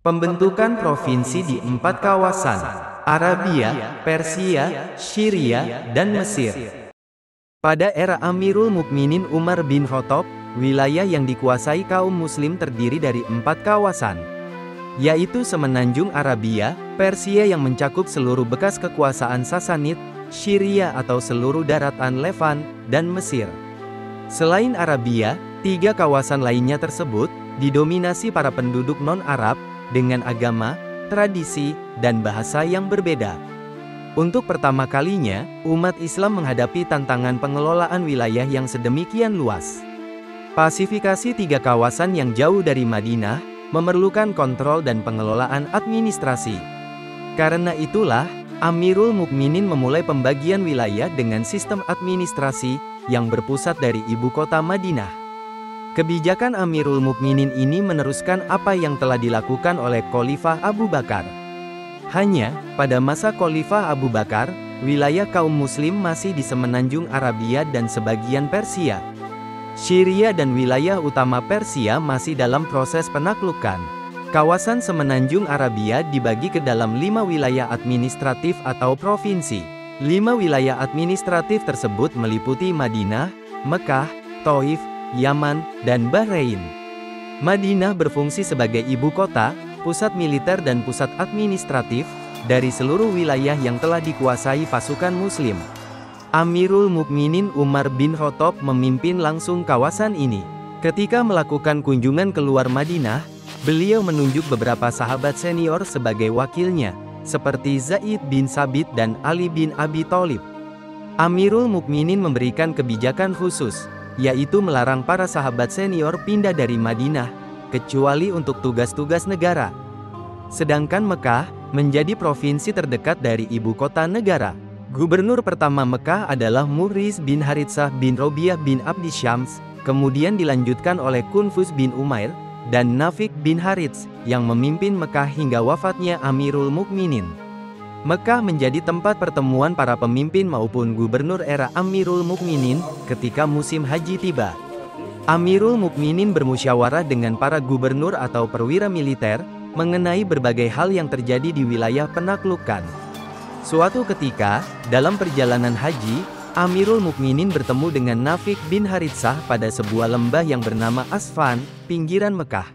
Pembentukan provinsi di 4 kawasan, Arabia, Persia, Syria, dan Mesir. Pada era Amirul Mukminin Umar bin Khattab, wilayah yang dikuasai kaum muslim terdiri dari 4 kawasan, yaitu Semenanjung Arabia, Persia yang mencakup seluruh bekas kekuasaan Sasanid, Syria atau seluruh daratan Levan, dan Mesir. Selain Arabia, 3 kawasan lainnya tersebut didominasi para penduduk non-Arab dengan agama, tradisi, dan bahasa yang berbeda. Untuk pertama kalinya, umat Islam menghadapi tantangan pengelolaan wilayah yang sedemikian luas. Pasifikasi 3 kawasan yang jauh dari Madinah memerlukan kontrol dan pengelolaan administrasi. Karena itulah, Amirul Mukminin memulai pembagian wilayah dengan sistem administrasi yang berpusat dari ibu kota Madinah. Kebijakan Amirul Mukminin ini meneruskan apa yang telah dilakukan oleh Khalifah Abu Bakar. Hanya, pada masa Khalifah Abu Bakar, wilayah kaum muslim masih di Semenanjung Arabia dan sebagian Persia. Syria dan wilayah utama Persia masih dalam proses penaklukan. Kawasan Semenanjung Arabia dibagi ke dalam 5 wilayah administratif atau provinsi. 5 wilayah administratif tersebut meliputi Madinah, Mekah, Taif, Yaman, dan Bahrain. Madinah berfungsi sebagai ibu kota, pusat militer dan pusat administratif, dari seluruh wilayah yang telah dikuasai pasukan muslim. Amirul Mukminin Umar bin Khattab memimpin langsung kawasan ini. Ketika melakukan kunjungan keluar Madinah, beliau menunjuk beberapa sahabat senior sebagai wakilnya, seperti Zaid bin Sabit dan Ali bin Abi Thalib. Amirul Mukminin memberikan kebijakan khusus, yaitu melarang para sahabat senior pindah dari Madinah, kecuali untuk tugas-tugas negara. Sedangkan Mekah menjadi provinsi terdekat dari ibu kota negara. Gubernur pertama Mekah adalah Muhriz bin Haritsah bin Robiah bin Abdi Syams, kemudian dilanjutkan oleh Kunfus bin Umair, dan Nafik bin Harits, yang memimpin Mekah hingga wafatnya Amirul Mukminin. Mekah menjadi tempat pertemuan para pemimpin maupun gubernur era Amirul Mukminin ketika musim haji tiba. Amirul Mukminin bermusyawarah dengan para gubernur atau perwira militer mengenai berbagai hal yang terjadi di wilayah penaklukan. Suatu ketika, dalam perjalanan haji, Amirul Mukminin bertemu dengan Nafik bin Haritsah pada sebuah lembah yang bernama Asfan, pinggiran Mekah.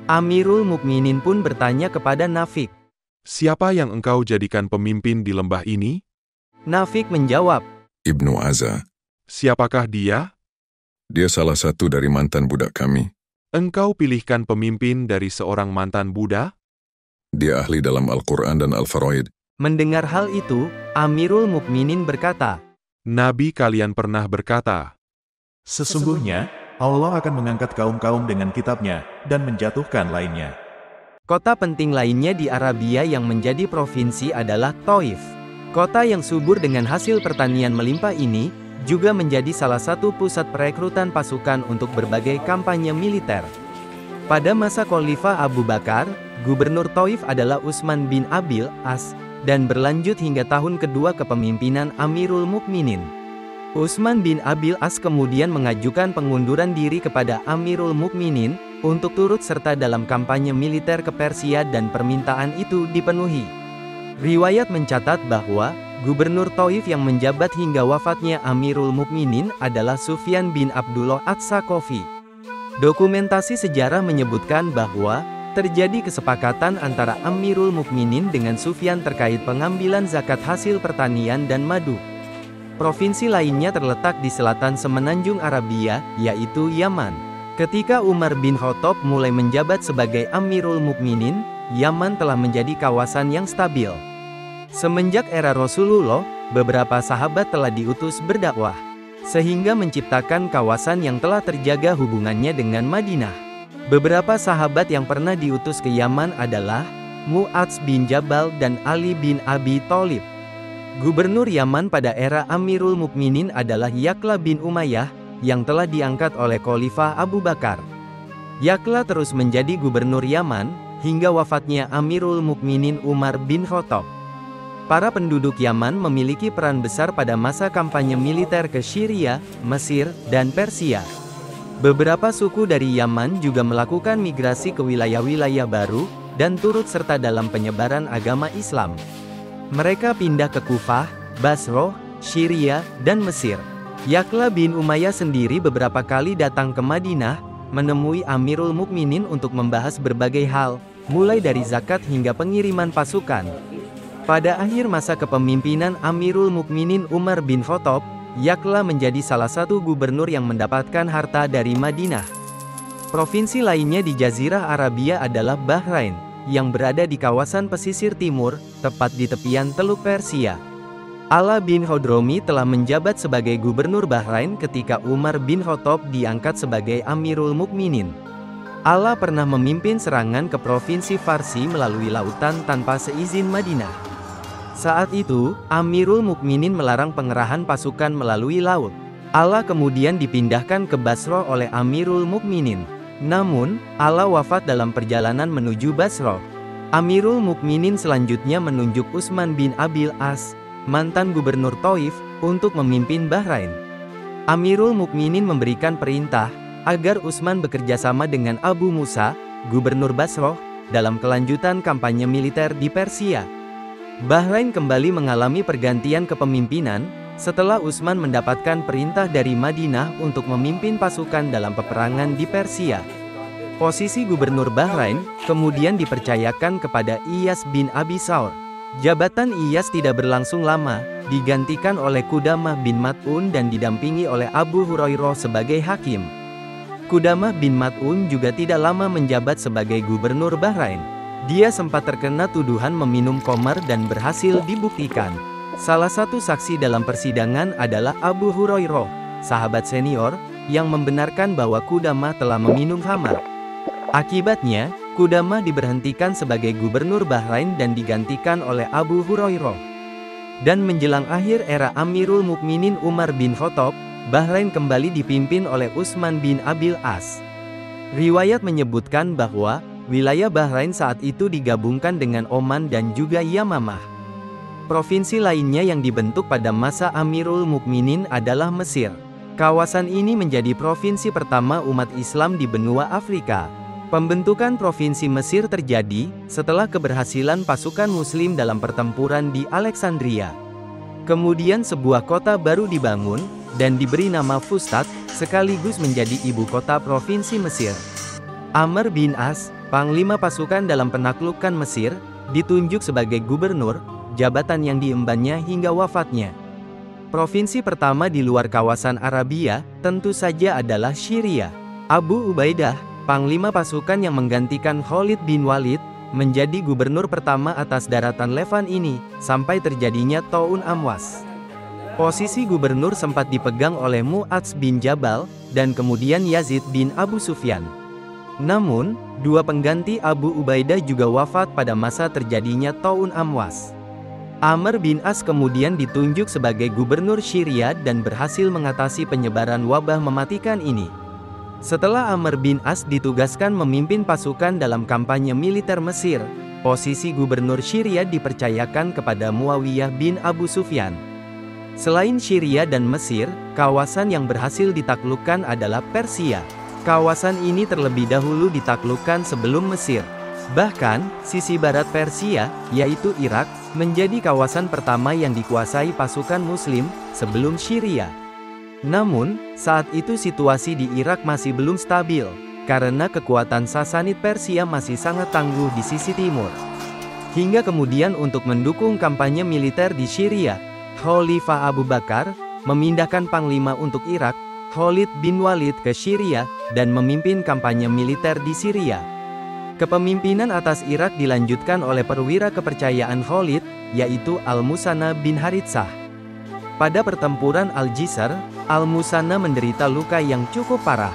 Amirul Mukminin pun bertanya kepada Nafik, "Siapa yang engkau jadikan pemimpin di lembah ini?" Nafik menjawab, Ibnu Aza. "Siapakah dia?" Dia salah satu dari mantan budak kami. "Engkau pilihkan pemimpin dari seorang mantan budak?" Dia ahli dalam Al-Quran dan Al-Faraid. Mendengar hal itu, Amirul Mukminin berkata, "Nabi kalian pernah berkata, Sesungguhnya, Allah akan mengangkat kaum-kaum dengan kitabnya, dan menjatuhkan lainnya." Kota penting lainnya di Arabia yang menjadi provinsi adalah Taif. Kota yang subur dengan hasil pertanian melimpah ini, juga menjadi salah satu pusat perekrutan pasukan untuk berbagai kampanye militer. Pada masa Khalifah Abu Bakar, Gubernur Taif adalah Utsman bin Abil As, dan berlanjut hingga tahun kedua kepemimpinan Amirul Mukminin. Utsman bin Abil As kemudian mengajukan pengunduran diri kepada Amirul Mukminin, untuk turut serta dalam kampanye militer ke Persia dan permintaan itu dipenuhi. Riwayat mencatat bahwa, Gubernur Taif yang menjabat hingga wafatnya Amirul Mukminin adalah Sufyan bin Abdullah Ats-Tsaqafi. Dokumentasi sejarah menyebutkan bahwa, terjadi kesepakatan antara Amirul Mukminin dengan Sufyan terkait pengambilan zakat hasil pertanian dan madu. Provinsi lainnya terletak di selatan Semenanjung Arabia, yaitu Yaman. Ketika Umar bin Khattab mulai menjabat sebagai Amirul Mukminin, Yaman telah menjadi kawasan yang stabil. Semenjak era Rasulullah, beberapa sahabat telah diutus berdakwah, sehingga menciptakan kawasan yang telah terjaga hubungannya dengan Madinah. Beberapa sahabat yang pernah diutus ke Yaman adalah Mu'adz bin Jabal dan Ali bin Abi Thalib. Gubernur Yaman pada era Amirul Mukminin adalah Yaqla bin Umayyah, yang telah diangkat oleh Khalifah Abu Bakar. Yaqla terus menjadi gubernur Yaman, hingga wafatnya Amirul Mukminin Umar bin Khattab. Para penduduk Yaman memiliki peran besar pada masa kampanye militer ke Syria, Mesir, dan Persia. Beberapa suku dari Yaman juga melakukan migrasi ke wilayah-wilayah baru, dan turut serta dalam penyebaran agama Islam. Mereka pindah ke Kufah, Basroh, Syria, dan Mesir. Ya'la bin Umayyah sendiri beberapa kali datang ke Madinah, menemui Amirul Mukminin untuk membahas berbagai hal, mulai dari zakat hingga pengiriman pasukan. Pada akhir masa kepemimpinan Amirul Mukminin Umar bin Khattab, Ya'la menjadi salah satu gubernur yang mendapatkan harta dari Madinah. Provinsi lainnya di Jazirah Arabia adalah Bahrain, yang berada di kawasan pesisir timur, tepat di tepian Teluk Persia. Ala bin Hadromi telah menjabat sebagai gubernur Bahrain ketika Umar bin Khattab diangkat sebagai Amirul Mukminin. Ala pernah memimpin serangan ke provinsi Farsi melalui lautan tanpa seizin Madinah. Saat itu, Amirul Mukminin melarang pengerahan pasukan melalui laut. Ala kemudian dipindahkan ke Basroh oleh Amirul Mukminin. Namun, Ala wafat dalam perjalanan menuju Basroh. Amirul Mukminin selanjutnya menunjuk Utsman bin Abil As, mantan gubernur Thaif, untuk memimpin Bahrain. Amirul Mukminin memberikan perintah agar Utsman bekerja sama dengan Abu Musa, gubernur Basroh, dalam kelanjutan kampanye militer di Persia. Bahrain kembali mengalami pergantian kepemimpinan, setelah Utsman mendapatkan perintah dari Madinah untuk memimpin pasukan dalam peperangan di Persia. Posisi gubernur Bahrain kemudian dipercayakan kepada Iyas bin Abi Saur. Jabatan Iyas tidak berlangsung lama, digantikan oleh Qudamah bin Mat'un dan didampingi oleh Abu Hurairah sebagai hakim. Qudamah bin Mat'un juga tidak lama menjabat sebagai gubernur Bahrain. Dia sempat terkena tuduhan meminum khamar dan berhasil dibuktikan. Salah satu saksi dalam persidangan adalah Abu Hurairah, sahabat senior, yang membenarkan bahwa Qudamah telah meminum khamar. Akibatnya, Qudamah diberhentikan sebagai gubernur Bahrain dan digantikan oleh Abu Hurairah. Dan menjelang akhir era Amirul Mukminin Umar bin Khattab, Bahrain kembali dipimpin oleh Utsman bin Abil As. Riwayat menyebutkan bahwa wilayah Bahrain saat itu digabungkan dengan Oman dan juga Yamamah. Provinsi lainnya yang dibentuk pada masa Amirul Mukminin adalah Mesir. Kawasan ini menjadi provinsi pertama umat Islam di benua Afrika. Pembentukan provinsi Mesir terjadi setelah keberhasilan pasukan Muslim dalam pertempuran di Alexandria. Kemudian sebuah kota baru dibangun dan diberi nama Fustat, sekaligus menjadi ibu kota provinsi Mesir. Amr bin As, panglima pasukan dalam penaklukan Mesir, ditunjuk sebagai gubernur, jabatan yang diembannya hingga wafatnya. Provinsi pertama di luar kawasan Arabia, tentu saja adalah Syria. Abu Ubaidah, panglima pasukan yang menggantikan Khalid bin Walid, menjadi gubernur pertama atas daratan Levan ini, sampai terjadinya Ta'un Amwas. Posisi gubernur sempat dipegang oleh Mu'adz bin Jabal, dan kemudian Yazid bin Abu Sufyan. Namun, dua pengganti Abu Ubaidah juga wafat pada masa terjadinya Ta'un Amwas. Amr bin As kemudian ditunjuk sebagai gubernur Syria dan berhasil mengatasi penyebaran wabah mematikan ini. Setelah Amr bin As ditugaskan memimpin pasukan dalam kampanye militer Mesir, posisi gubernur Syria dipercayakan kepada Muawiyah bin Abu Sufyan. Selain Syria dan Mesir, kawasan yang berhasil ditaklukkan adalah Persia. Kawasan ini terlebih dahulu ditaklukkan sebelum Mesir. Bahkan, sisi barat Persia, yaitu Irak, menjadi kawasan pertama yang dikuasai pasukan Muslim, sebelum Syria. Namun, saat itu situasi di Irak masih belum stabil, karena kekuatan Sasanid Persia masih sangat tangguh di sisi timur. Hingga kemudian untuk mendukung kampanye militer di Syria, Khalifah Abu Bakar, memindahkan panglima untuk Irak, Khalid bin Walid ke Syria, dan memimpin kampanye militer di Syria. Kepemimpinan atas Irak dilanjutkan oleh perwira kepercayaan Khalid, yaitu Al-Musanna bin Haritsah. Pada pertempuran Al-Jisr, Al-Musanna menderita luka yang cukup parah.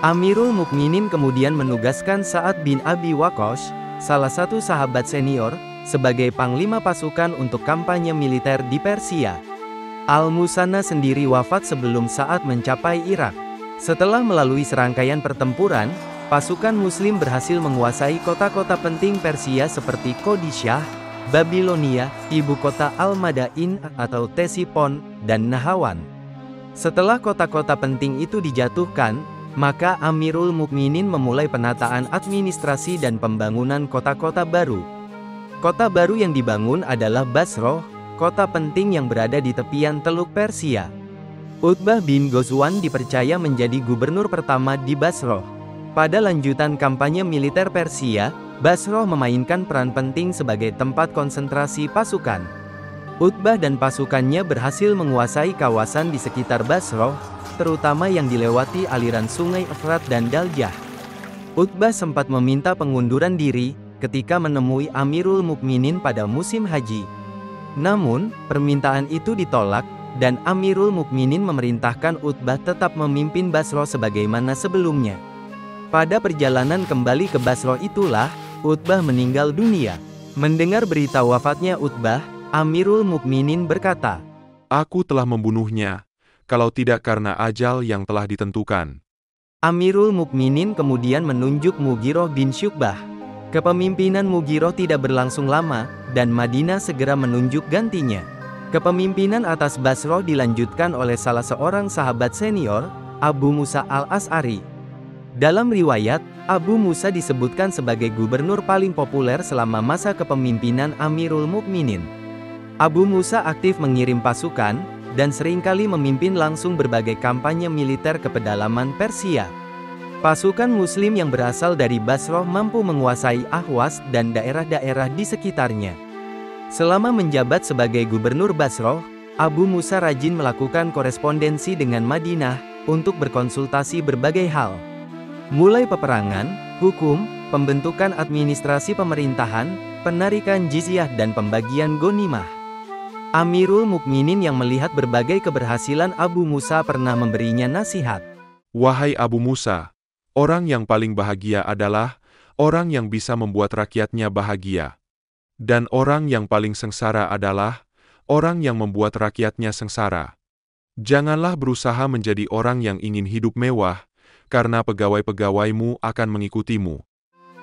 Amirul Mukminin kemudian menugaskan Sa'ad bin Abi Waqqas, salah satu sahabat senior, sebagai panglima pasukan untuk kampanye militer di Persia. Al-Musanna sendiri wafat sebelum Sa'ad mencapai Irak. Setelah melalui serangkaian pertempuran, pasukan Muslim berhasil menguasai kota-kota penting Persia seperti Qadisyah, Babilonia, ibu kota Al-Madain atau Ctesiphon, dan Nahawan. Setelah kota-kota penting itu dijatuhkan, Maka Amirul Mukminin memulai penataan administrasi dan pembangunan kota-kota baru. Kota baru yang dibangun adalah Basroh, kota penting yang berada di tepian Teluk Persia. Utbah bin Ghazwan dipercaya menjadi gubernur pertama di Basroh. Pada lanjutan kampanye militer Persia, Basroh memainkan peran penting sebagai tempat konsentrasi pasukan. Utbah dan pasukannya berhasil menguasai kawasan di sekitar Basroh, terutama yang dilewati aliran sungai Efrat dan Daljah. Utbah sempat meminta pengunduran diri ketika menemui Amirul Mukminin pada musim haji. Namun, permintaan itu ditolak, dan Amirul Mukminin memerintahkan Utbah tetap memimpin Basroh sebagaimana sebelumnya. Pada perjalanan kembali ke Basroh itulah, Utbah meninggal dunia. Mendengar berita wafatnya Utbah, Amirul Mukminin berkata, Aku telah membunuhnya, kalau tidak karena ajal yang telah ditentukan. Amirul Mukminin kemudian menunjuk Mughiroh bin Syu'bah. Kepemimpinan Mughiroh tidak berlangsung lama, dan Madinah segera menunjuk gantinya. Kepemimpinan atas Basroh dilanjutkan oleh salah seorang sahabat senior, Abu Musa al-Asy'ari. Dalam riwayat, Abu Musa disebutkan sebagai gubernur paling populer selama masa kepemimpinan Amirul Mukminin. Abu Musa aktif mengirim pasukan, dan seringkali memimpin langsung berbagai kampanye militer ke pedalaman Persia. Pasukan Muslim yang berasal dari Basroh mampu menguasai Ahwas dan daerah-daerah di sekitarnya. Selama menjabat sebagai gubernur Basroh, Abu Musa rajin melakukan korespondensi dengan Madinah untuk berkonsultasi berbagai hal. Mulai peperangan, hukum, pembentukan administrasi pemerintahan, penarikan jizyah dan pembagian ghanimah. Amirul Mukminin yang melihat berbagai keberhasilan Abu Musa pernah memberinya nasihat. Wahai Abu Musa, orang yang paling bahagia adalah orang yang bisa membuat rakyatnya bahagia. Dan orang yang paling sengsara adalah orang yang membuat rakyatnya sengsara. Janganlah berusaha menjadi orang yang ingin hidup mewah, karena pegawai-pegawaimu akan mengikutimu.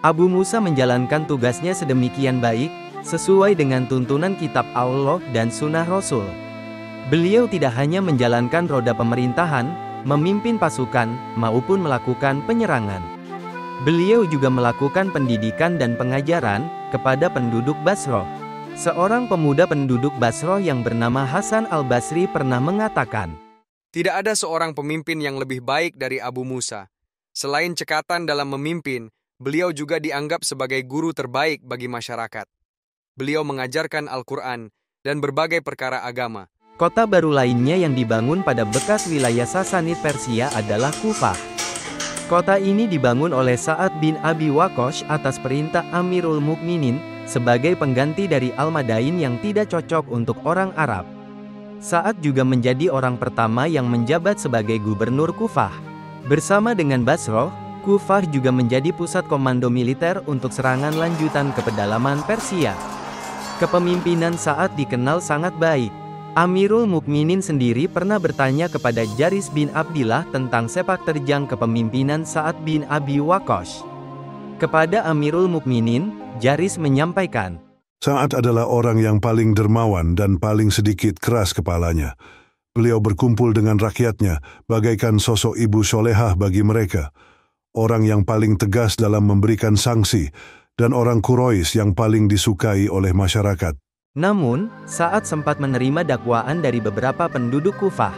Abu Musa menjalankan tugasnya sedemikian baik, sesuai dengan tuntunan kitab Allah dan sunnah Rasul. Beliau tidak hanya menjalankan roda pemerintahan, memimpin pasukan, maupun melakukan penyerangan. Beliau juga melakukan pendidikan dan pengajaran kepada penduduk Basroh. Seorang pemuda penduduk Basroh yang bernama Hasan al-Basri pernah mengatakan, Tidak ada seorang pemimpin yang lebih baik dari Abu Musa. Selain cekatan dalam memimpin, beliau juga dianggap sebagai guru terbaik bagi masyarakat. Beliau mengajarkan Al-Quran dan berbagai perkara agama. Kota baru lainnya yang dibangun pada bekas wilayah Sasanid Persia adalah Kufah. Kota ini dibangun oleh Sa'ad bin Abi Waqqas atas perintah Amirul Mukminin, sebagai pengganti dari Al-Madain yang tidak cocok untuk orang Arab. Sa'ad juga menjadi orang pertama yang menjabat sebagai gubernur Kufah. Bersama dengan Basroh, Kufah juga menjadi pusat komando militer untuk serangan lanjutan ke pedalaman Persia. Kepemimpinan Sa'ad dikenal sangat baik. Amirul Mukminin sendiri pernah bertanya kepada Jaris bin Abdillah tentang sepak terjang kepemimpinan Sa'ad bin Abi Waqqas. Kepada Amirul Mukminin, Jaris menyampaikan, Sa'ad adalah orang yang paling dermawan dan paling sedikit keras kepalanya. Beliau berkumpul dengan rakyatnya, bagaikan sosok ibu solehah bagi mereka. Orang yang paling tegas dalam memberikan sanksi, dan orang Quraisy yang paling disukai oleh masyarakat. Namun, Sa'ad sempat menerima dakwaan dari beberapa penduduk Kufah.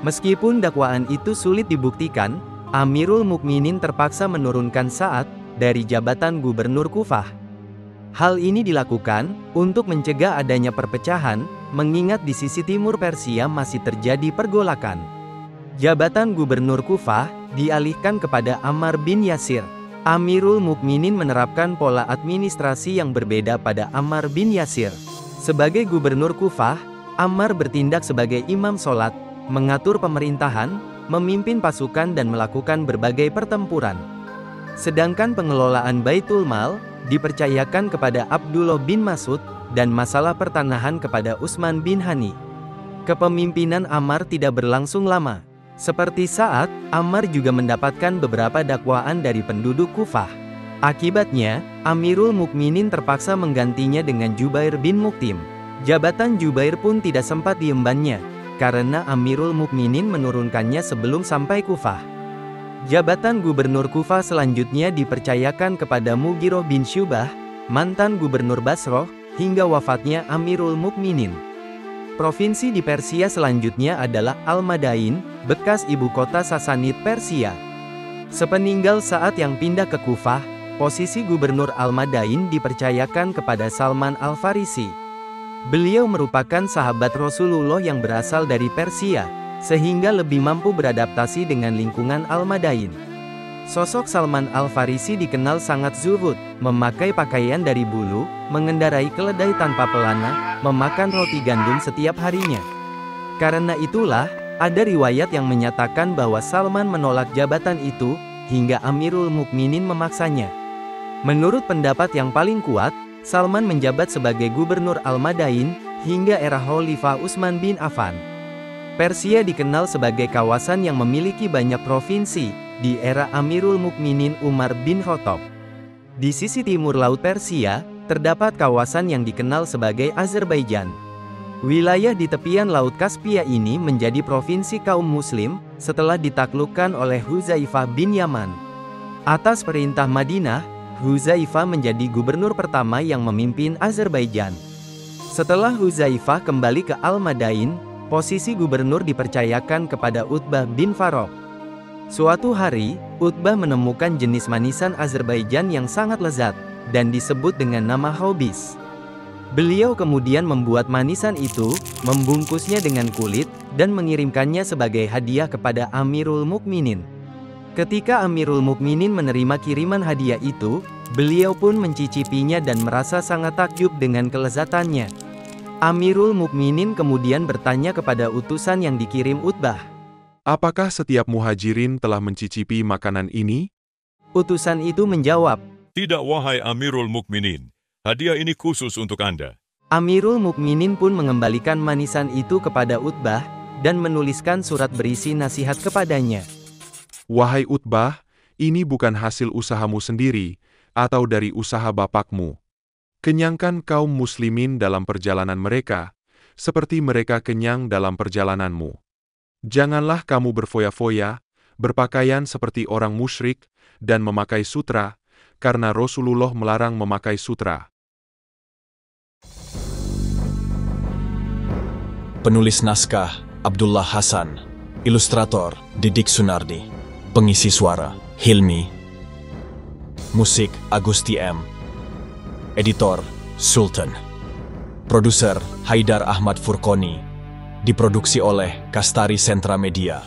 Meskipun dakwaan itu sulit dibuktikan, Amirul Mukminin terpaksa menurunkan Sa'ad dari jabatan gubernur Kufah. Hal ini dilakukan untuk mencegah adanya perpecahan, mengingat di sisi timur Persia masih terjadi pergolakan. Jabatan gubernur Kufah dialihkan kepada Ammar bin Yasir. Amirul Mukminin menerapkan pola administrasi yang berbeda pada Ammar bin Yasir. Sebagai gubernur Kufah, Ammar bertindak sebagai imam sholat, mengatur pemerintahan, memimpin pasukan dan melakukan berbagai pertempuran. Sedangkan pengelolaan Baitul Mal dipercayakan kepada Abdullah bin Mas'ud dan masalah pertanahan kepada Utsman bin Hani. Kepemimpinan Ammar tidak berlangsung lama. Seperti Sa'ad, Ammar juga mendapatkan beberapa dakwaan dari penduduk Kufah. Akibatnya, Amirul Mukminin terpaksa menggantinya dengan Jubair bin Muktim. Jabatan Jubair pun tidak sempat diembannya, karena Amirul Mukminin menurunkannya sebelum sampai Kufah. Jabatan gubernur Kufah selanjutnya dipercayakan kepada Mughiroh bin Syubah, mantan gubernur Basroh, hingga wafatnya Amirul Mukminin. Provinsi di Persia selanjutnya adalah Al-Madain, bekas ibu kota Sasanid Persia. Sepeninggal Sa'ad yang pindah ke Kufah, posisi gubernur Al-Madain dipercayakan kepada Salman Al-Farisi. Beliau merupakan sahabat Rasulullah yang berasal dari Persia, sehingga lebih mampu beradaptasi dengan lingkungan Al-Madain. Sosok Salman Al-Farisi dikenal sangat zuhud, memakai pakaian dari bulu, mengendarai keledai tanpa pelana, memakan roti gandum setiap harinya. Karena itulah, ada riwayat yang menyatakan bahwa Salman menolak jabatan itu, hingga Amirul Mukminin memaksanya. Menurut pendapat yang paling kuat, Salman menjabat sebagai gubernur Al-Madain, hingga era Khalifah Utsman bin Affan. Persia dikenal sebagai kawasan yang memiliki banyak provinsi, di era Amirul Mukminin Umar bin Khattab. Di sisi timur Laut Persia, terdapat kawasan yang dikenal sebagai Azerbaijan. Wilayah di tepian Laut Kaspia ini menjadi provinsi kaum muslim, setelah ditaklukkan oleh Huzaifah bin Yaman. Atas perintah Madinah, Huzaifah menjadi gubernur pertama yang memimpin Azerbaijan. Setelah Huzaifah kembali ke Al-Madain, posisi gubernur dipercayakan kepada Utbah bin Farokh. Suatu hari, Utbah menemukan jenis manisan Azerbaijan yang sangat lezat, dan disebut dengan nama Khobis. Beliau kemudian membuat manisan itu, membungkusnya dengan kulit, dan mengirimkannya sebagai hadiah kepada Amirul Mukminin. Ketika Amirul Mukminin menerima kiriman hadiah itu, beliau pun mencicipinya dan merasa sangat takjub dengan kelezatannya. Amirul Mukminin kemudian bertanya kepada utusan yang dikirim Utbah, "Apakah setiap muhajirin telah mencicipi makanan ini?" Utusan itu menjawab, "Tidak, wahai Amirul Mukminin. Hadiah ini khusus untuk Anda." Amirul Mukminin pun mengembalikan manisan itu kepada Utbah, dan menuliskan surat berisi nasihat kepadanya. "Wahai Utbah, ini bukan hasil usahamu sendiri, atau dari usaha bapakmu. Kenyangkan kaum muslimin dalam perjalanan mereka, seperti mereka kenyang dalam perjalananmu. Janganlah kamu berfoya-foya, berpakaian seperti orang musyrik, dan memakai sutra, karena Rasulullah melarang memakai sutra." Penulis naskah, Abdullah Hasan. Ilustrator, Didik Sunardi. Pengisi suara, Hilmi. Musik, Agusti M. Editor, Sultan. Produser, Haidar Ahmad Furqoni. Diproduksi oleh Kastari Sentra Media.